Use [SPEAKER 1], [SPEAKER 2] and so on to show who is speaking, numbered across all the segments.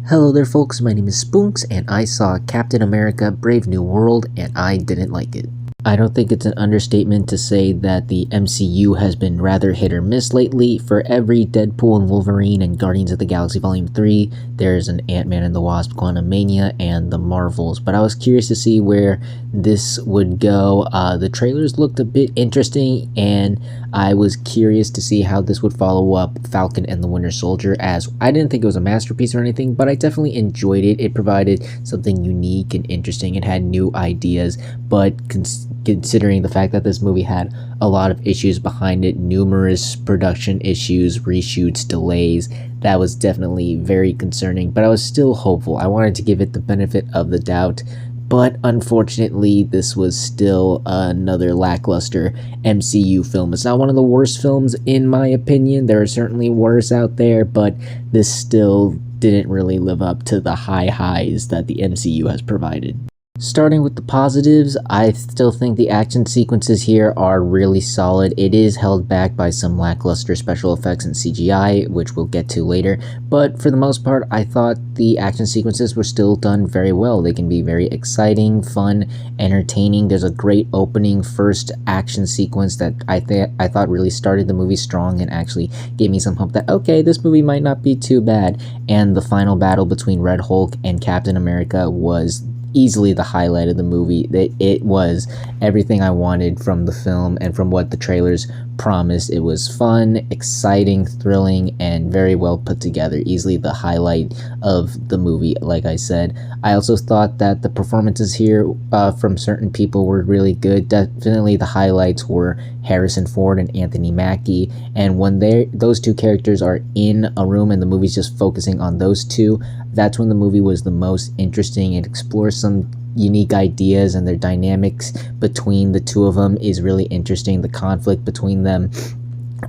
[SPEAKER 1] Hello there folks, my name is Spoonks and I saw Captain America Brave New World and I didn't like it. I don't think it's an understatement to say that the MCU has been rather hit or miss lately. For every Deadpool and Wolverine and Guardians of the Galaxy Volume 3, there's an Ant-Man and the Wasp, Quantumania, and the Marvels. But I was curious to see where this would go. The trailers looked a bit interesting and I was curious to see how this would follow up Falcon and the Winter Soldier, as I didn't think it was a masterpiece or anything, but I definitely enjoyed it. It provided something unique and interesting. It had new ideas, but considering the fact that this movie had a lot of issues behind it, numerous production issues, reshoots, delays, that was definitely very concerning, but I was still hopeful. I wanted to give it the benefit of the doubt, but unfortunately this was still another lackluster MCU film. It's not one of the worst films in my opinion. There are certainly worse out there, but this still didn't really live up to the high highs that the MCU has provided. Starting with the positives, I still think the action sequences here are really solid. It is held back by some lackluster special effects and CGI, which we'll get to later, but for the most part, I thought the action sequences were still done very well. They can be very exciting, fun, entertaining. There's a great opening first action sequence that I thought really started the movie strong and actually gave me some hope that, okay, this movie might not be too bad. And the final battle between Red Hulk and Captain America was easily the highlight of the movie. It was everything I wanted from the film and from what the trailers promised. It was fun, exciting, thrilling, and very well put together. Easily the highlight of the movie, like I said. I also thought that the performances here from certain people were really good. Definitely the highlights were Harrison Ford and Anthony Mackie, and when those two characters are in a room and the movie's just focusing on those two, that's when the movie was the most interesting. It explores some unique ideas, and their dynamics between the two of them is really interesting. The conflict between them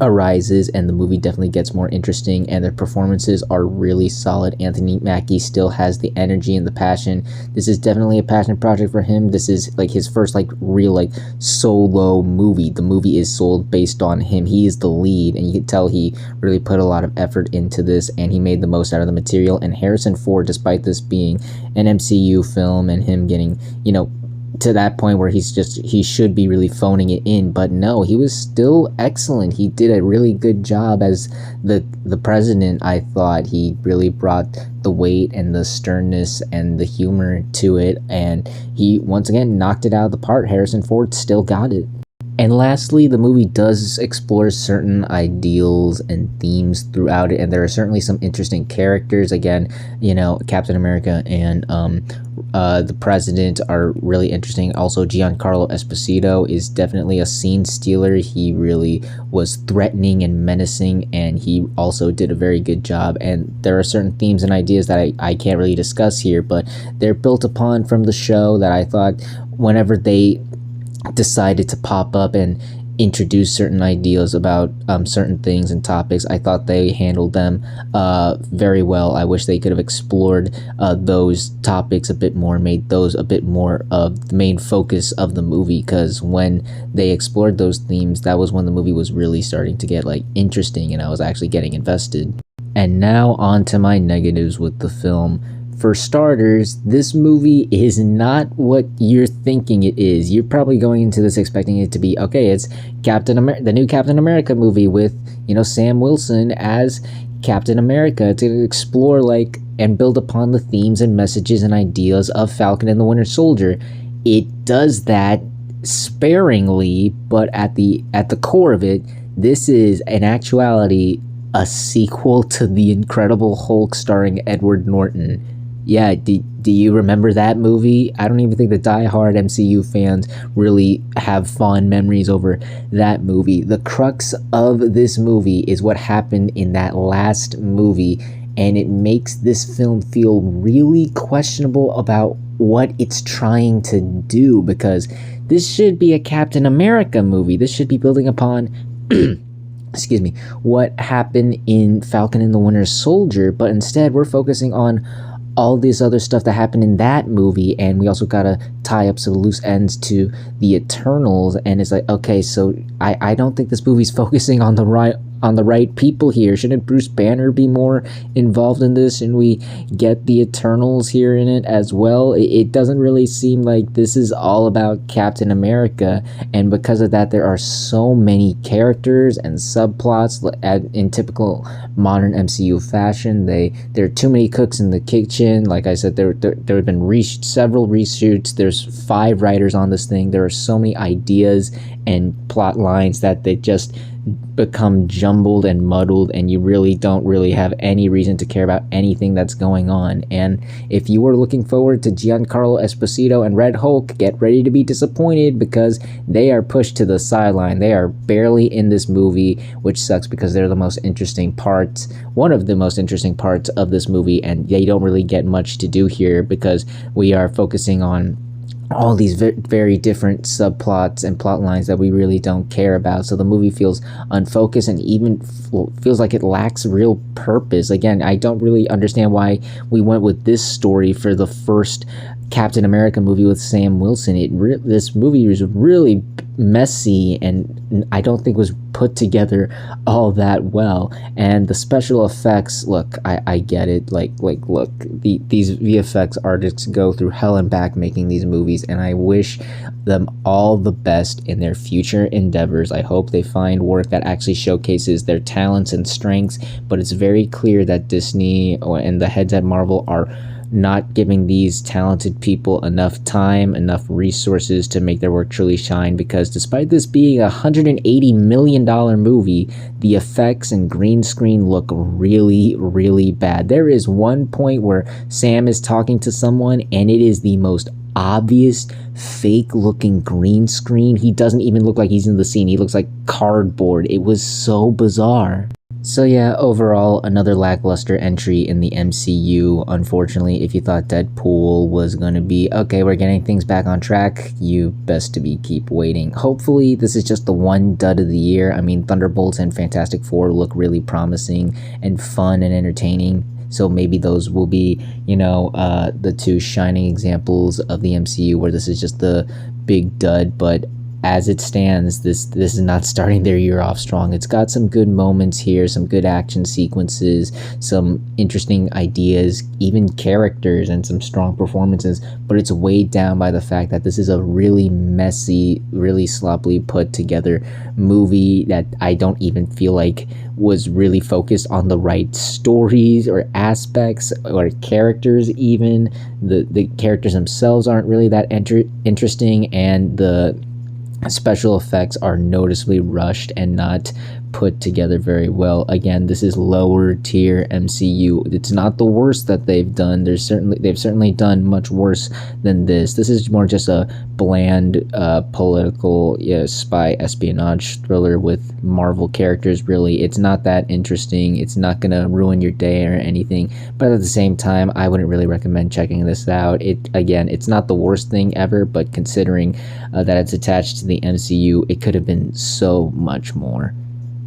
[SPEAKER 1] arises and the movie definitely gets more interesting, and their performances are really solid. Anthony Mackie still has the energy and the passion. This is definitely a passion project for him. This is like his first real solo movie. The movie is sold based on him. He is the lead, and you can tell he really put a lot of effort into this, and he made the most out of the material. And Harrison Ford, despite this being an MCU film and him getting, to that point where he should be really phoning it in, but no, he was still excellent. He did a really good job as the president. I thought he really brought the weight and the sternness and the humor to it, and he once again knocked it out of the park. Harrison Ford still got it. And lastly, the movie does explore certain ideals and themes throughout it, and there are certainly some interesting characters. Again, Captain America and the president are really interesting. Also, Giancarlo Esposito is definitely a scene stealer. He really was threatening and menacing, and he also did a very good job. And there are certain themes and ideas that I can't really discuss here, but they're built upon from the show that I thought whenever they decided to pop up and introduce certain ideas about certain things and topics, I thought they handled them very well. I wish they could have explored those topics a bit more, made those a bit more of the main focus of the movie, because when they explored those themes, that was when the movie was really starting to get interesting and I was actually getting invested. And now on to my negatives with the film. For starters, this movie is not what you're thinking it is. You're probably going into this expecting it to be, okay, it's the new Captain America movie with, Sam Wilson as Captain America, to explore and build upon the themes and messages and ideas of Falcon and the Winter Soldier. It does that sparingly, but at the core of it, this is in actuality a sequel to The Incredible Hulk starring Edward Norton. Yeah, do you remember that movie? I don't even think the die-hard MCU fans really have fond memories over that movie. The crux of this movie is what happened in that last movie, and it makes this film feel really questionable about what it's trying to do, because this should be a Captain America movie. This should be building upon excuse me, what happened in Falcon and the Winter Soldier, but instead we're focusing on all this other stuff that happened in that movie, and we also gotta tie up some loose ends to the Eternals, and it's okay, so I don't think this movie's focusing on the right on the right people here? Shouldn't Bruce Banner be more involved in this? And we get the Eternals here in it as well? It doesn't really seem like this is all about Captain America, and because of that, there are so many characters and subplots in typical modern MCU fashion. There are too many cooks in the kitchen. Like I said, there have been several reshoots. There's 5 writers on this thing. There are so many ideas and plot lines that they just become jumbled and muddled, and you really don't have any reason to care about anything that's going on. And if you were looking forward to Giancarlo Esposito and Red Hulk, get ready to be disappointed, because they are pushed to the sideline. They are barely in this movie, which sucks because they're the most interesting parts, one of the most interesting parts of this movie, and they don't really get much to do here because we are focusing on all these very different subplots and plot lines that we really don't care about. So the movie feels unfocused and even feels like it lacks real purpose. Again, I don't really understand why we went with this story for the first Captain America movie with Sam Wilson. This movie was really messy and I don't think was put together all that well. And the special effects, look, I get it. Like look, these VFX artists go through hell and back making these movies, and I wish them all the best in their future endeavors. I hope they find work that actually showcases their talents and strengths, but it's very clear that Disney and the heads at Marvel are not giving these talented people enough time, enough resources to make their work truly shine, because despite this being a $180 million movie, the effects and green screen look really bad. There is one point where Sam is talking to someone and it is the most obvious fake looking green screen. He doesn't even look like he's in the scene. He looks like cardboard. It was so bizarre. So yeah, overall, another lackluster entry in the MCU. Unfortunately, if you thought Deadpool was going to be, okay, we're getting things back on track, you best to be keep waiting. Hopefully, this is just the one dud of the year. I mean, Thunderbolts and Fantastic Four look really promising and fun and entertaining. So maybe those will be, the 2 shining examples of the MCU where this is just the big dud, but as it stands, this is not starting their year off strong. It's got some good moments here, some good action sequences, some interesting ideas, even characters, and some strong performances, but it's weighed down by the fact that this is a really messy, really sloppily put together movie that I don't even feel like was really focused on the right stories or aspects or characters. Even the characters themselves aren't really that interesting, and the special effects are noticeably rushed and not put together very well. Again, this is lower tier MCU. It's not the worst that they've done. They've certainly done much worse than this. This is more just a bland political spy espionage thriller with Marvel characters. Really, it's not that interesting. It's not gonna ruin your day or anything, but at the same time, I wouldn't really recommend checking this out. It's not the worst thing ever, but considering that it's attached to the MCU, it could have been so much more.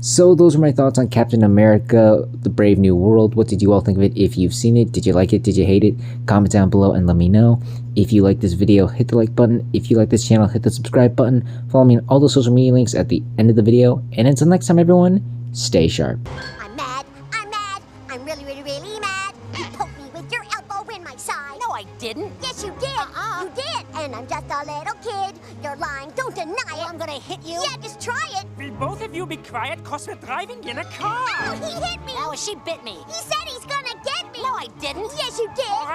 [SPEAKER 1] So those are my thoughts on Captain America, The Brave New World. What did you all think of it? If you've seen it, did you like it? Did you hate it? Comment down below and let me know. If you like this video, hit the like button. If you like this channel, hit the subscribe button. Follow me on all the social media links at the end of the video. And until next time, everyone, stay sharp.
[SPEAKER 2] I'm mad. I'm really mad. You poked me with your elbow in my side.
[SPEAKER 3] No, I didn't.
[SPEAKER 2] Yes, you did. You did. And I'm just a little kid. You're lying. Don't deny it.
[SPEAKER 3] I'm gonna hit you.
[SPEAKER 2] Yeah, just try it.
[SPEAKER 4] Will both of you be quiet, cause we're driving in a car?
[SPEAKER 2] Oh, he hit me.
[SPEAKER 3] Oh, she bit me.
[SPEAKER 2] He said he's gonna get me.
[SPEAKER 3] No, I didn't.
[SPEAKER 2] Yes, you did.